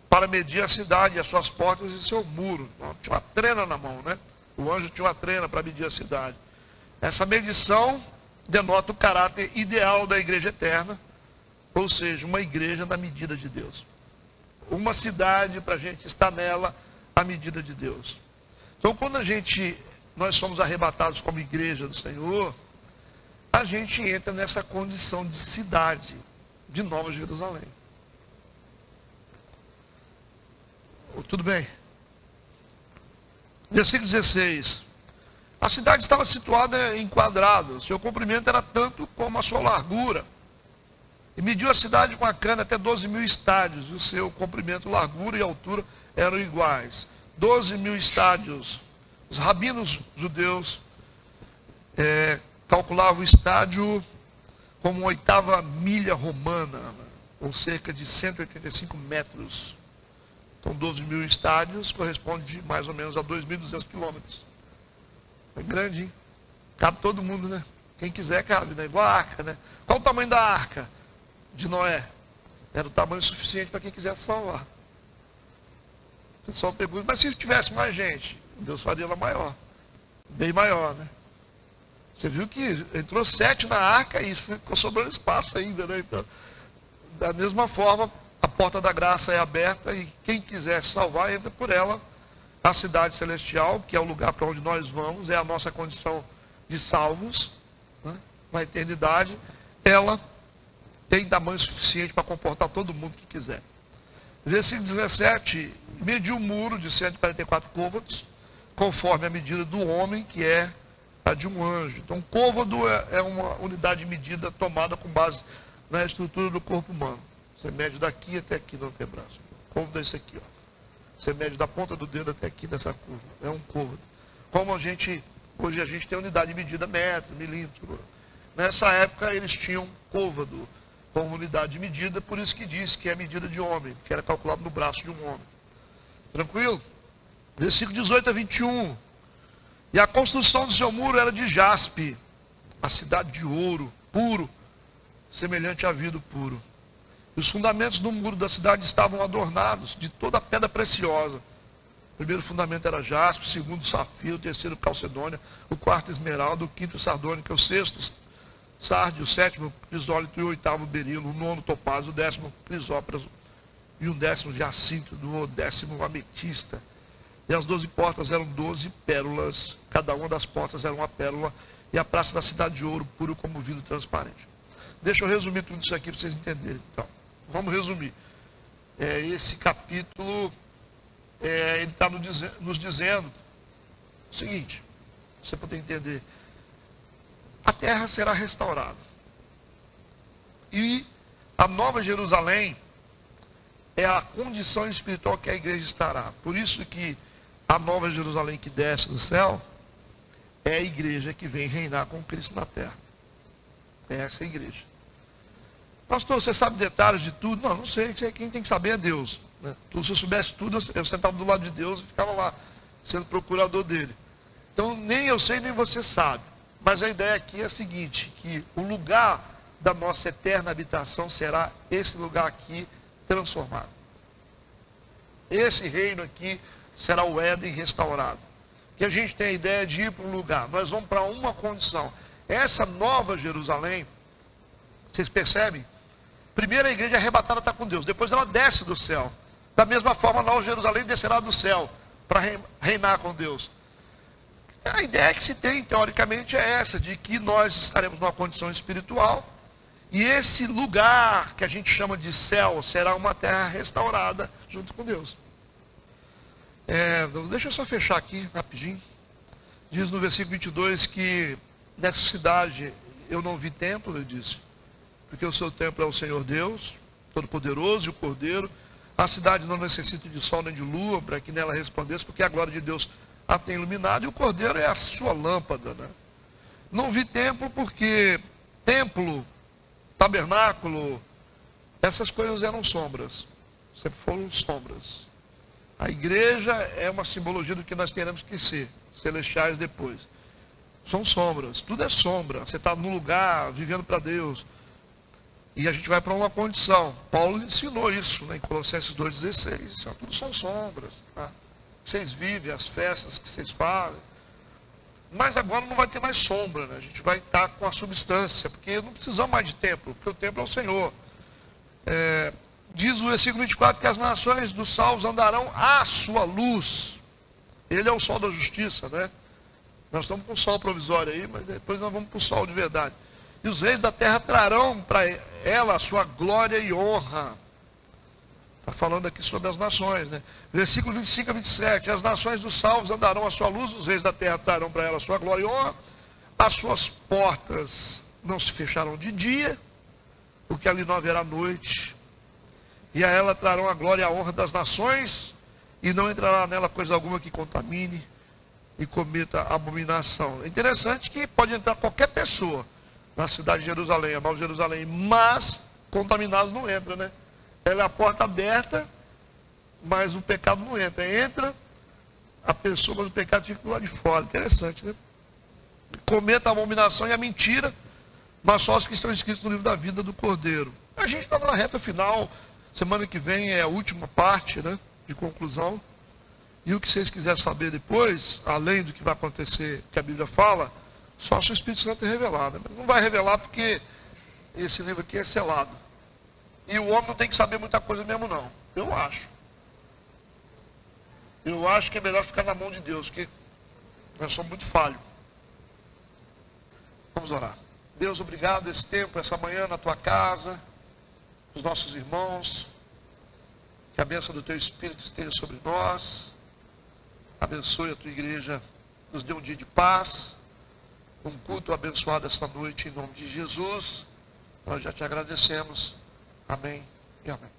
Speaker 1: para medir a cidade, as suas portas e seu muro. Tinha uma trena na mão, né? O anjo tinha uma trena para medir a cidade. Essa medição denota o caráter ideal da igreja eterna, ou seja, uma igreja na medida de Deus. Uma cidade para a gente estar nela à medida de Deus. Então, quando nós somos arrebatados como igreja do Senhor, a gente entra nessa condição de cidade, de Nova Jerusalém. Tudo bem? Versículo 16. A cidade estava situada em quadrados, seu comprimento era tanto como a sua largura. E mediu a cidade com a cana até 12.000 estádios, e o seu comprimento, largura e altura eram iguais. 12.000 estádios. Os rabinos judeus calculavam o estádio como uma 8ª milha romana, ou cerca de 185 metros. Então 12.000 estádios corresponde mais ou menos a 2.200 quilômetros. É grande, hein? Cabe todo mundo, né? Quem quiser cabe, né? Igual a arca, né? Qual o tamanho da arca de Noé? Era o tamanho suficiente para quem quisesse salvar. O pessoal pergunta, mas se tivesse mais gente, Deus faria ela maior. Bem maior, né? Você viu que entrou 7 na arca e ficou sobrando espaço ainda, né? Então, da mesma forma, a porta da graça é aberta e quem quiser salvar, entra por ela. A cidade celestial, que é o lugar para onde nós vamos, é a nossa condição de salvos, né? Na eternidade, ela tem tamanho suficiente para comportar todo mundo que quiser. Versículo 17, mediu o muro de 144 côvados, conforme a medida do homem, que é a de um anjo. Então, côvado é uma unidade de medida tomada com base na estrutura do corpo humano. Você mede daqui até aqui no antebraço. Côvado é esse aqui, ó. Você mede da ponta do dedo até aqui nessa curva. É um côvado. Como hoje a gente tem unidade de medida metro, milímetro. Nessa época eles tinham côvado como unidade de medida, por isso que diz que é medida de homem, que era calculado no braço de um homem. Tranquilo? Versículo 18 a 21. E a construção do seu muro era de jaspe, a cidade de ouro, puro, semelhante a vidro puro. E os fundamentos do muro da cidade estavam adornados de toda a pedra preciosa. O primeiro fundamento era jaspe, o segundo safiro, o terceiro calcedônia, o quarto esmeralda, o quinto sardônica, o sexto sárdio, o sétimo crisólito e o 8º berilo, o 9º topázio, o 10º crisópraso e o 10º jacinto, o 10º ametista. E as 12 portas eram 12 pérolas, cada uma das portas era uma pérola, e a praça da cidade de ouro puro como vidro transparente. Deixa eu resumir tudo isso aqui para vocês entenderem. Então, vamos resumir. Esse capítulo, ele está nos dizendo o seguinte, para você poder entender. A terra será restaurada. E a Nova Jerusalém é a condição espiritual que a igreja estará. Por isso que a Nova Jerusalém que desce do céu é a igreja que vem reinar com Cristo na terra. É essa a igreja. Pastor, você sabe detalhes de tudo? Não sei. Quem tem que saber é Deus, né? Se eu soubesse tudo, eu sentava do lado de Deus e ficava lá, sendo procurador dele. Então, nem eu sei, nem você sabe. Mas a ideia aqui é a seguinte, que o lugar da nossa eterna habitação será esse lugar aqui transformado. Esse reino aqui será o Éden restaurado. Que a gente tem a ideia de ir para um lugar. Nós vamos para uma condição. Essa Nova Jerusalém, vocês percebem? Primeiro a igreja arrebatada está com Deus. Depois ela desce do céu. Da mesma forma, a Nova Jerusalém descerá do céu para reinar com Deus. A ideia que se tem, teoricamente, é essa, de que nós estaremos numa condição espiritual, e esse lugar que a gente chama de céu, será uma terra restaurada junto com Deus. Deixa eu só fechar aqui, rapidinho. Diz no versículo 22 que nessa cidade eu não vi templo, ele disse, porque o seu templo é o Senhor Deus, Todo-Poderoso e o Cordeiro. A cidade não necessita de sol nem de lua para que nela resplandeça, porque a glória de Deus a tem iluminado, e o Cordeiro é a sua lâmpada, né? Não vi templo porque templo, tabernáculo, essas coisas eram sombras, sempre foram sombras. A igreja é uma simbologia do que nós teremos que ser, celestiais depois. São sombras, tudo é sombra. Você está num lugar, vivendo para Deus, e a gente vai para uma condição. Paulo ensinou isso, né, em Colossenses 2,16. Tudo são sombras. Tá? Vocês vivem, as festas que vocês fazem. Mas agora não vai ter mais sombra, né? A gente vai estar com a substância, porque não precisamos mais de templo, porque o templo é o Senhor. Diz o versículo 24 que as nações dos salvos andarão à sua luz. Ele é o sol da justiça, né? Nós estamos com o sol provisório aí, mas depois nós vamos para o sol de verdade. E os reis da terra trarão para ela a sua glória e honra. Está falando aqui sobre as nações, né? Versículo 25 a 27. As nações dos salvos andarão à sua luz, os reis da terra trarão para ela a sua glória e honra. As suas portas não se fecharão de dia, porque ali não haverá noite. E a ela trarão a glória e a honra das nações, e não entrará nela coisa alguma que contamine e cometa abominação. É interessante que pode entrar qualquer pessoa na cidade de Jerusalém, a Nova Jerusalém, mas contaminados não entram, né? Ela é a porta aberta, mas o pecado não entra. Entra a pessoa, mas o pecado fica do lado de fora. Interessante, né? Cometa a abominação e a mentira, mas só os que estão escritos no livro da vida do Cordeiro. A gente está na reta final. Semana que vem é a última parte, né, de conclusão. E o que vocês quiserem saber depois, além do que vai acontecer, que a Bíblia fala, só se o Espírito Santo revelar. Né? Mas não vai revelar porque esse livro aqui é selado. E o homem não tem que saber muita coisa mesmo não. Eu acho. Eu acho que é melhor ficar na mão de Deus, porque nós somos muito falhos. Vamos orar. Deus, obrigado esse tempo, essa manhã na tua casa, os nossos irmãos, que a bênção do teu Espírito esteja sobre nós, abençoe a tua igreja, nos dê um dia de paz, um culto abençoado esta noite, em nome de Jesus, nós já te agradecemos, amém e amém.